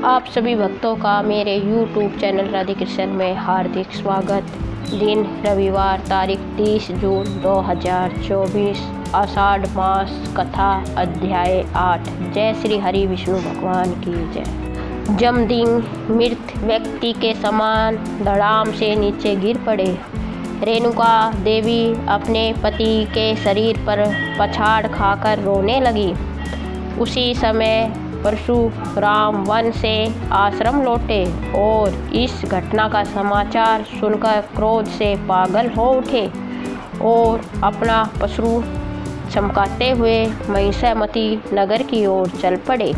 आप सभी भक्तों का मेरे YouTube चैनल राधे कृष्ण में हार्दिक स्वागत। दिन रविवार तारीख 30 जून 2024 आषाढ़ मास कथा अध्याय 8। जय श्री हरि विष्णु भगवान की जय। जमदग्नि मृत व्यक्ति के समान धड़ाम से नीचे गिर पड़े। रेणुका देवी अपने पति के शरीर पर पछाड़ खाकर रोने लगी। उसी समय परशुराम वन से आश्रम लौटे और इस घटना का समाचार सुनकर क्रोध से पागल हो उठे और अपना परशु चमकाते हुए महिषमती नगर की ओर चल पड़े।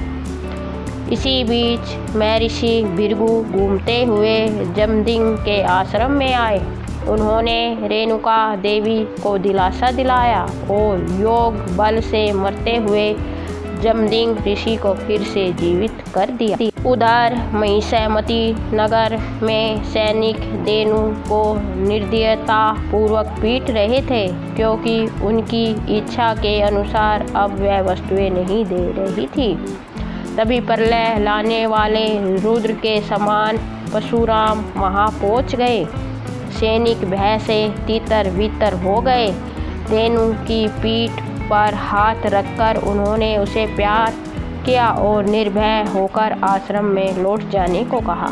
इसी बीच महर्षि भृगु घूमते हुए जमदग्नि के आश्रम में आए। उन्होंने रेणुका देवी को दिलासा दिलाया और योग बल से मरते हुए जमदग्नि ऋषि को फिर से जीवित कर दिया। उधर महिषमती नगर में सैनिक धेनु को निर्दयता पूर्वक पीट रहे थे, क्योंकि उनकी इच्छा के अनुसार अब वह वस्तुएं नहीं दे रही थी। तभी प्रलय लाने वाले रुद्र के समान परशुराम वहां पहुंच गए। सैनिक भय से तितर बितर हो गए। धेनु की पीठ पर हाथ रखकर उन्होंने उसे प्यार किया और निर्भय होकर आश्रम में लौट जाने को कहा।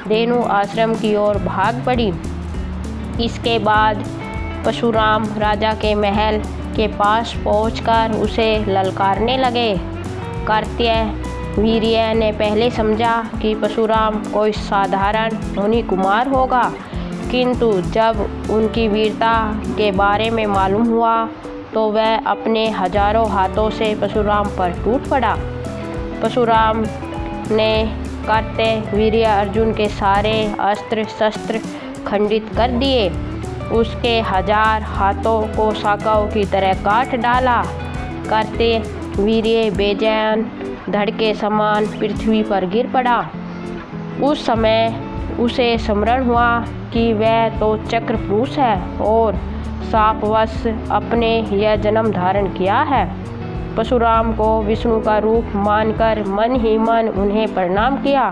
धेनु आश्रम की ओर भाग पड़ी। इसके बाद परशुराम राजा के महल के पास पहुंचकर उसे ललकारने लगे। कार्तिकेय वीर्य ने पहले समझा कि परशुराम कोई साधारण मुनि कुमार होगा, किंतु जब उनकी वीरता के बारे में मालूम हुआ तो वह अपने हजारों हाथों से परशुराम पर टूट पड़ा। परशुराम ने कार्तिकेय वीर्य अर्जुन के सारे अस्त्र शस्त्र खंडित कर दिए। उसके 1000 हाथों को शाखाओं की तरह काट डाला। कार्तिकेय वीर्य बेजान धड़ के समान पृथ्वी पर गिर पड़ा। उस समय उसे स्मरण हुआ कि वह तो चक्र पुरुष है और शापवश अपने यह जन्म धारण किया है। परशुराम को विष्णु का रूप मानकर मन ही मन उन्हें प्रणाम किया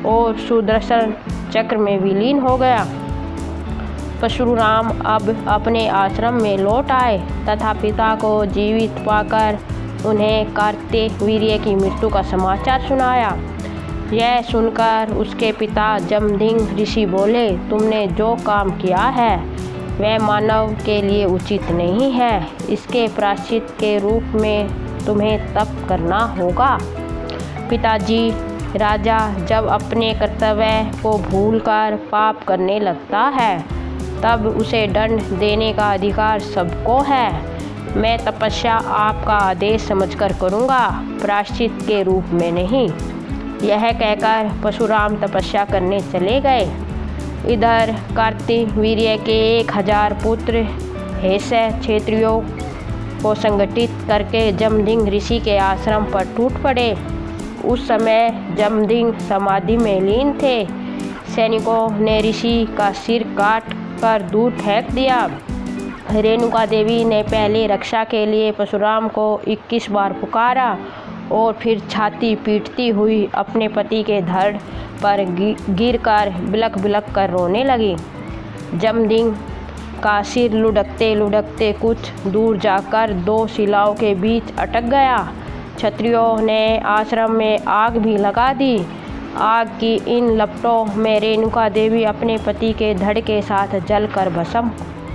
और सुदर्शन चक्र में विलीन हो गया। परशुराम अब अपने आश्रम में लौट आए तथा पिता को जीवित पाकर उन्हें कार्तिकेय वीर्य की मृत्यु का समाचार सुनाया। यह सुनकर उसके पिता जमदग्नि ऋषि बोले, तुमने जो काम किया है वह मानव के लिए उचित नहीं है। इसके प्रायश्चित के रूप में तुम्हें तप करना होगा। पिताजी, राजा जब अपने कर्तव्य को भूलकर पाप करने लगता है तब उसे दंड देने का अधिकार सबको है। मैं तपस्या आपका आदेश समझकर करूँगा, प्रायश्चित के रूप में नहीं। यह कहकर परशुराम तपस्या करने चले गए। इधर कार्तिकेय वीर्य के 1000 पुत्र हैस्य क्षेत्रियों को संगठित करके जमदग्नि ऋषि के आश्रम पर टूट पड़े। उस समय जमदग्नि समाधि में लीन थे। सैनिकों ने ऋषि का सिर काट कर दूर फेंक दिया। रेणुका देवी ने पहले रक्षा के लिए परशुराम को 21 बार पुकारा और फिर छाती पीटती हुई अपने पति के धड़ पर गिरकर बिलख बिलख कर रोने लगी। जमदग्नि का सिर लुढ़कते लुढ़कते कुछ दूर जाकर 2 शिलाओं के बीच अटक गया। क्षत्रियों ने आश्रम में आग भी लगा दी। आग की इन लपटों में रेणुका देवी अपने पति के धड़ के साथ जलकर भस्म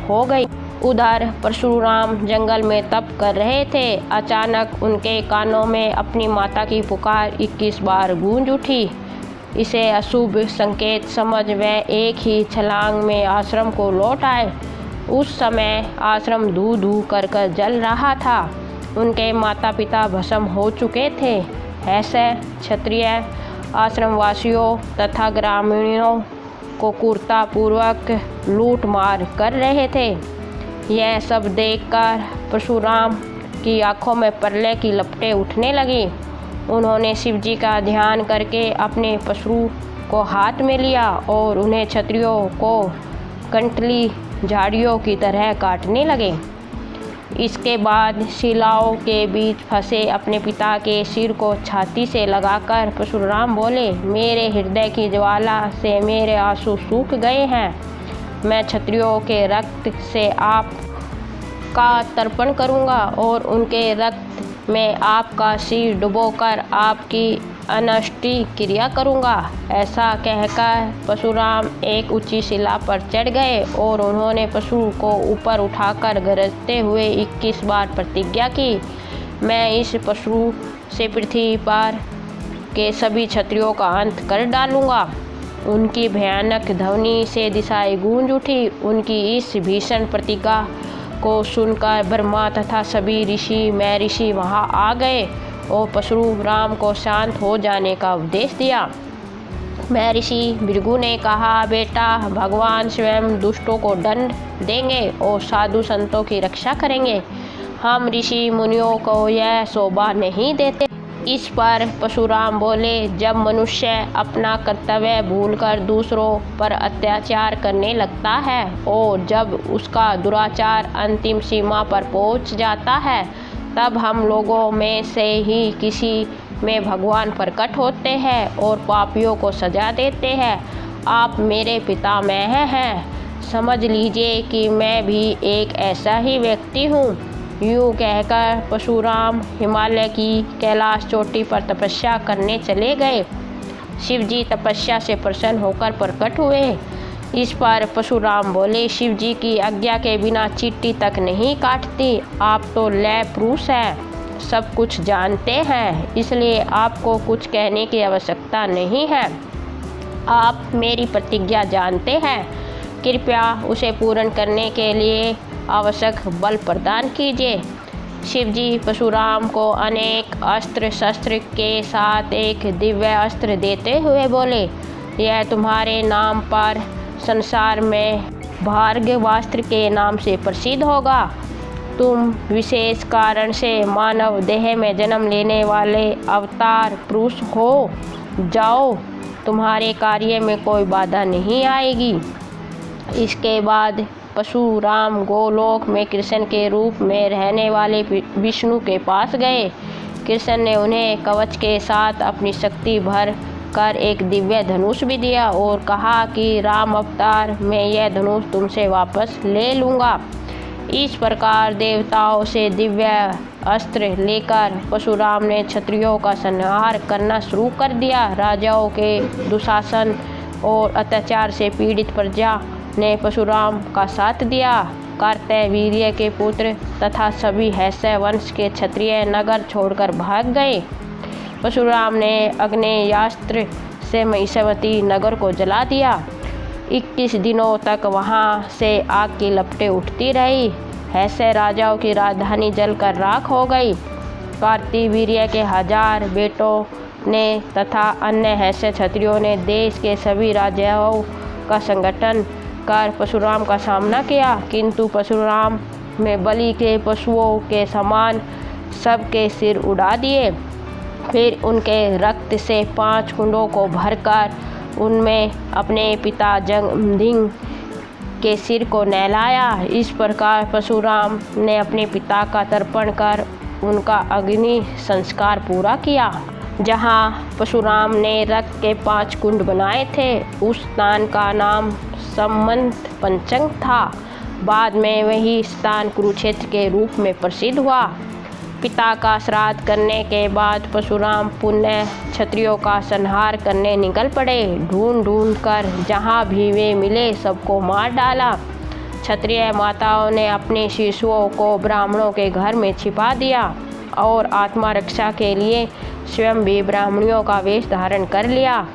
हो गई। उधर परशुराम जंगल में तप कर रहे थे। अचानक उनके कानों में अपनी माता की पुकार 21 बार गूंज उठी। इसे अशुभ संकेत समझ वह एक ही छलांग में आश्रम को लौट आए। उस समय आश्रम धू धू कर जल रहा था। उनके माता पिता भस्म हो चुके थे। ऐसे क्षत्रिय आश्रमवासियों तथा ग्रामीणों को क्रूरतापूर्वक लूट मार कर रहे थे। यह सब देखकर परशुराम की आंखों में प्रलय की लपटें उठने लगी। उन्होंने शिवजी का ध्यान करके अपने परशु को हाथ में लिया और उन्हें क्षत्रियों को कंटली झाड़ियों की तरह काटने लगे। इसके बाद शिलाओं के बीच फंसे अपने पिता के सिर को छाती से लगाकर परशुराम बोले, मेरे हृदय की ज्वाला से मेरे आंसू सूख गए हैं। मैं क्षत्रियों के रक्त से आप का तर्पण करूंगा और उनके रक्त में आपका सिर डुबोकर आपकी अनष्टि क्रिया करूंगा। ऐसा कहकर परशुराम एक ऊंची शिला पर चढ़ गए और उन्होंने पशु को ऊपर उठाकर गरजते हुए 21 बार प्रतिज्ञा की, मैं इस पशु से पृथ्वी पर के सभी क्षत्रियों का अंत कर डालूंगा। उनकी भयानक ध्वनि से दिशाएं गूंज उठी। उनकी इस भीषण प्रतिज्ञा को सुनकर ब्रह्मा तथा सभी ऋषि महर्षि वहां आ गए और परशुराम को शांत हो जाने का उपदेश दिया। महर्षि भृगु ने कहा, बेटा, भगवान स्वयं दुष्टों को दंड देंगे और साधु संतों की रक्षा करेंगे। हम ऋषि मुनियों को यह शोभा नहीं देते। इस पर परशुराम बोले, जब मनुष्य अपना कर्तव्य भूलकर दूसरों पर अत्याचार करने लगता है और जब उसका दुराचार अंतिम सीमा पर पहुंच जाता है, तब हम लोगों में से ही किसी में भगवान प्रकट होते हैं और पापियों को सजा देते हैं। आप मेरे पितामह हैं, समझ लीजिए कि मैं भी एक ऐसा ही व्यक्ति हूँ। यूँ कहकर परशुराम हिमालय की कैलाश चोटी पर तपस्या करने चले गए। शिवजी तपस्या से प्रसन्न होकर प्रकट हुए। इस पर परशुराम बोले, शिवजी की आज्ञा के बिना चींटी तक नहीं काटती। आप तो लय पुरुष हैं, सब कुछ जानते हैं, इसलिए आपको कुछ कहने की आवश्यकता नहीं है। आप मेरी प्रतिज्ञा जानते हैं, कृपया उसे पूर्ण करने के लिए आवश्यक बल प्रदान कीजिए। शिवजी परशुराम को अनेक अस्त्र शस्त्र के साथ एक दिव्य अस्त्र देते हुए बोले, यह तुम्हारे नाम पर संसार में भार्गवास्त्र के नाम से प्रसिद्ध होगा। तुम विशेष कारण से मानव देह में जन्म लेने वाले अवतार पुरुष हो। जाओ, तुम्हारे कार्य में कोई बाधा नहीं आएगी। इसके बाद परशुराम गोलोक में कृष्ण के रूप में रहने वाले विष्णु के पास गए। कृष्ण ने उन्हें कवच के साथ अपनी शक्ति भर कर एक दिव्य धनुष भी दिया और कहा कि राम अवतार में यह धनुष तुमसे वापस ले लूँगा। इस प्रकार देवताओं से दिव्य अस्त्र लेकर परशुराम ने क्षत्रियों का संहार करना शुरू कर दिया। राजाओं के दुशासन और अत्याचार से पीड़ित प्रजा ने परशुराम का साथ दिया। कार्तवीर्य के पुत्र तथा सभी हैस्य वंश के क्षत्रिय नगर छोड़कर भाग गए। परशुराम ने आग्नेयास्त्र से महिषवती नगर को जला दिया। 21 दिनों तक वहां से आग की लपटें उठती रही। हैस्य राजाओं की राजधानी जलकर राख हो गई। कार्तवीर्य के 1000 बेटों ने तथा अन्य हैस्य क्षत्रियों ने देश के सभी राजाओं का संगठन कर परशुराम का सामना किया, किंतु परशुराम ने बलि के पशुओं के समान सबके सिर उड़ा दिए। फिर उनके रक्त से 5 कुंडों को भरकर उनमें अपने पिता जमदग्नि के सिर को नहलाया। इस प्रकार परशुराम ने अपने पिता का तर्पण कर उनका अग्नि संस्कार पूरा किया। जहाँ परशुराम ने रक्त के 5 कुंड बनाए थे, उस स्थान का नाम समंत पंचक था। बाद में वही स्थान कुरुक्षेत्र के रूप में प्रसिद्ध हुआ। पिता का श्राद्ध करने के बाद परशुराम पुण्य क्षत्रियों का संहार करने निकल पड़े। ढूंढ ढूंढ कर जहाँ भी वे मिले सबको मार डाला। क्षत्रिय माताओं ने अपने शिशुओं को ब्राह्मणों के घर में छिपा दिया और आत्मा रक्षा के लिए स्वयं भी ब्राह्मणियों का वेश धारण कर लिया।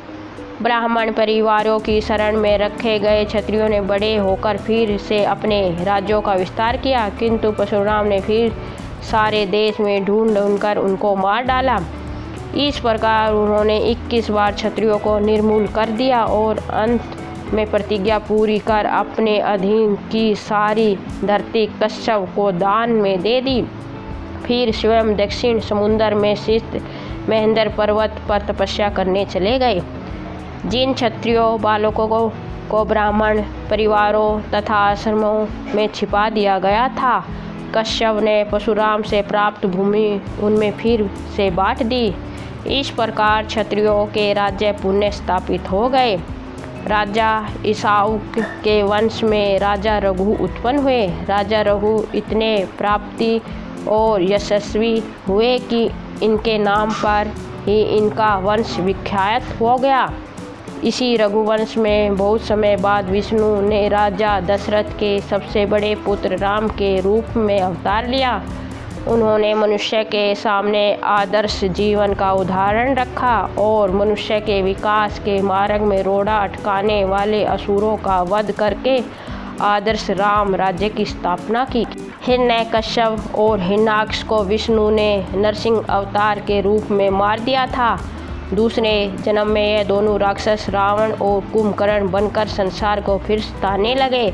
ब्राह्मण परिवारों की शरण में रखे गए क्षत्रियों ने बड़े होकर फिर से अपने राज्यों का विस्तार किया, किंतु परशुराम ने फिर सारे देश में ढूंढ कर उनको मार डाला। इस प्रकार उन्होंने 21 बार क्षत्रियों को निर्मूल कर दिया और अंत में प्रतिज्ञा पूरी कर अपने अधीन की सारी धरती कश्यप को दान में दे दी। फिर स्वयं दक्षिण समुद्र में स्थित महेंद्र पर्वत पर तपस्या करने चले गए। जिन क्षत्रियों बालकों को ब्राह्मण परिवारों तथा आश्रमों में छिपा दिया गया था, कश्यप ने परशुराम से प्राप्त भूमि उनमें फिर से बांट दी। इस प्रकार क्षत्रियों के राज्य पुनः स्थापित हो गए। राजा ईसाउक के वंश में राजा रघु उत्पन्न हुए। राजा रघु इतने प्राप्ति और यशस्वी हुए कि इनके नाम पर ही इनका वंश विख्यात हो गया। इसी रघुवंश में बहुत समय बाद विष्णु ने राजा दशरथ के सबसे बड़े पुत्र राम के रूप में अवतार लिया। उन्होंने मनुष्य के सामने आदर्श जीवन का उदाहरण रखा और मनुष्य के विकास के मार्ग में रोड़ा अटकाने वाले असुरों का वध करके आदर्श राम राज्य की स्थापना की। हिरण्यकश्यप और हिरण्याक्ष को विष्णु ने नरसिंह अवतार के रूप में मार दिया था। दूसरे जन्म में ये दोनों राक्षस रावण और कुंभकर्ण बनकर संसार को फिर सताने लगे।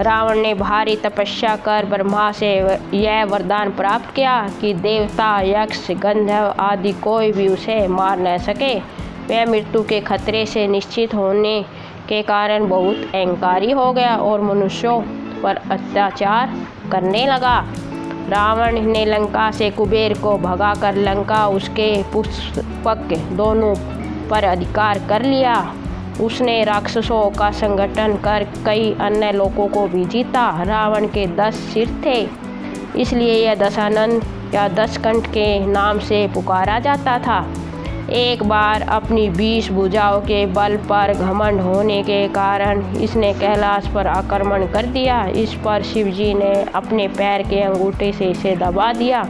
रावण ने भारी तपस्या कर ब्रह्मा से यह वरदान प्राप्त किया कि देवता, यक्ष, गंधर्व आदि कोई भी उसे मार न सके। वह मृत्यु के खतरे से निश्चित होने के कारण बहुत अहंकारी हो गया और मनुष्यों पर अत्याचार करने लगा। रावण ने लंका से कुबेर को भगाकर लंका उसके पुष्पक दोनों पर अधिकार कर लिया। उसने राक्षसों का संगठन कर कई अन्य लोगों को भी जीता। रावण के 10 सिर थे, इसलिए यह दशानन या 10 कंठ के नाम से पुकारा जाता था। एक बार अपनी 20 भुजाओं के बल पर घमंड होने के कारण इसने कैलाश पर आक्रमण कर दिया। इस पर शिवजी ने अपने पैर के अंगूठे से इसे दबा दिया।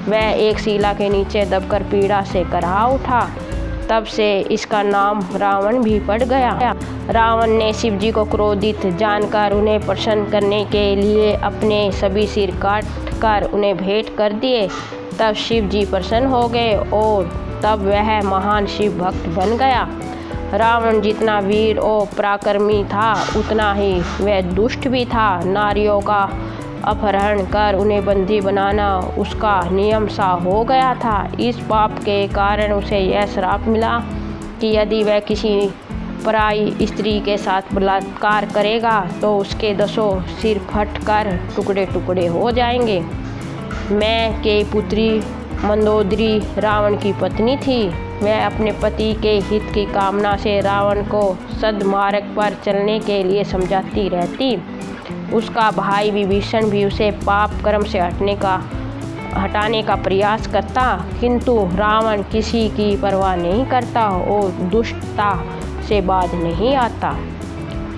वह एक शिला के नीचे दबकर पीड़ा से कराह उठा। तब से इसका नाम रावण भी पड़ गया। रावण ने शिवजी को क्रोधित जानकर उन्हें प्रसन्न करने के लिए अपने सभी सिर काट कर उन्हें भेंट कर दिए। तब शिवजी प्रसन्न हो गए और तब वह महान शिव भक्त बन गया। रावण जितना वीर और पराक्रमी था उतना ही वह दुष्ट भी था। नारियों का अपहरण कर उन्हें बंदी बनाना उसका नियम सा हो गया था। इस पाप के कारण उसे यह श्राप मिला कि यदि वह किसी पराई स्त्री के साथ बलात्कार करेगा तो उसके 10 सिर फट कर टुकड़े टुकड़े हो जाएंगे। मैं के पुत्री मंदोदरी रावण की पत्नी थी। वह अपने पति के हित की कामना से रावण को सद्मार्ग पर चलने के लिए समझाती रहती। उसका भाई विभीषण भी उसे पाप कर्म से हटाने का प्रयास करता, किंतु रावण किसी की परवाह नहीं करता और दुष्टता से बाज नहीं आता।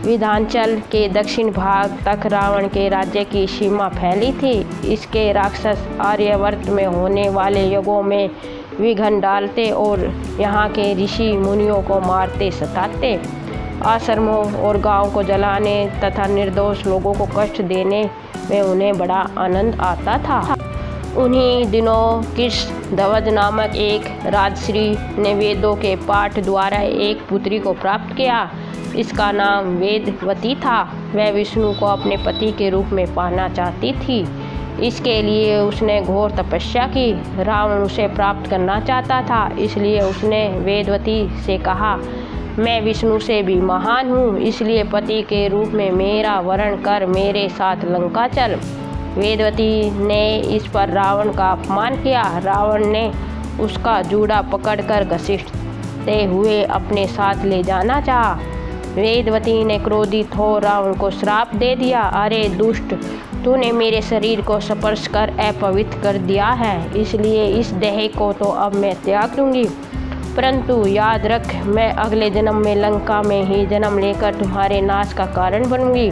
विंध्याचल के दक्षिण भाग तक रावण के राज्य की सीमा फैली थी। इसके राक्षस आर्यवर्त में होने वाले यज्ञों में विघ्न डालते और यहाँ के ऋषि मुनियों को मारते सताते। आश्रमों और गांव को जलाने तथा निर्दोष लोगों को कष्ट देने में उन्हें बड़ा आनंद आता था। उन्हीं दिनों कृष्णध्वज नामक एक राजश्री ने वेदों के पाठ द्वारा एक पुत्री को प्राप्त किया। इसका नाम वेदवती था। वह विष्णु को अपने पति के रूप में पाना चाहती थी। इसके लिए उसने घोर तपस्या की। रावण उसे प्राप्त करना चाहता था, इसलिए उसने वेदवती से कहा, मैं विष्णु से भी महान हूँ, इसलिए पति के रूप में मेरा वरण कर मेरे साथ लंका चल। वेदवती ने इस पर रावण का अपमान किया। रावण ने उसका जूड़ा पकड़कर घसीटते हुए अपने साथ ले जाना चाहा। वेदवती ने क्रोधित हो रावण को श्राप दे दिया, अरे दुष्ट, तूने मेरे शरीर को स्पर्श कर अपवित्र कर दिया है, इसलिए इस देह को तो अब मैं त्याग दूंगी। परंतु याद रख, मैं अगले जन्म में लंका में ही जन्म लेकर तुम्हारे नाश का कारण बनूंगी।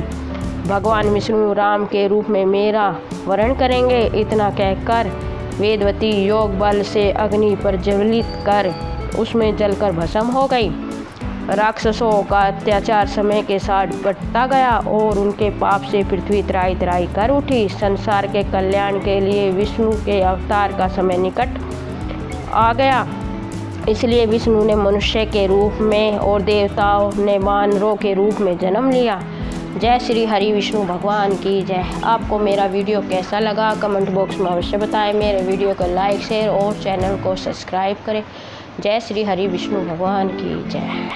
भगवान विष्णु राम के रूप में मेरा वरण करेंगे। इतना कहकर वेदवती योग बल से अग्नि पर ज्वलित कर उसमें जलकर भस्म हो गई। राक्षसों का अत्याचार समय के साथ बढ़ता गया और उनके पाप से पृथ्वी त्राही त्राही कर उठी। संसार के कल्याण के लिए विष्णु के अवतार का समय निकट आ गया। इसलिए विष्णु ने मनुष्य के रूप में और देवताओं ने वानरों के रूप में जन्म लिया। जय श्री हरि विष्णु भगवान की जय। आपको मेरा वीडियो कैसा लगा कमेंट बॉक्स में अवश्य बताएं। मेरे वीडियो को लाइक शेयर और चैनल को सब्सक्राइब करें। जय श्री हरि विष्णु भगवान की जय।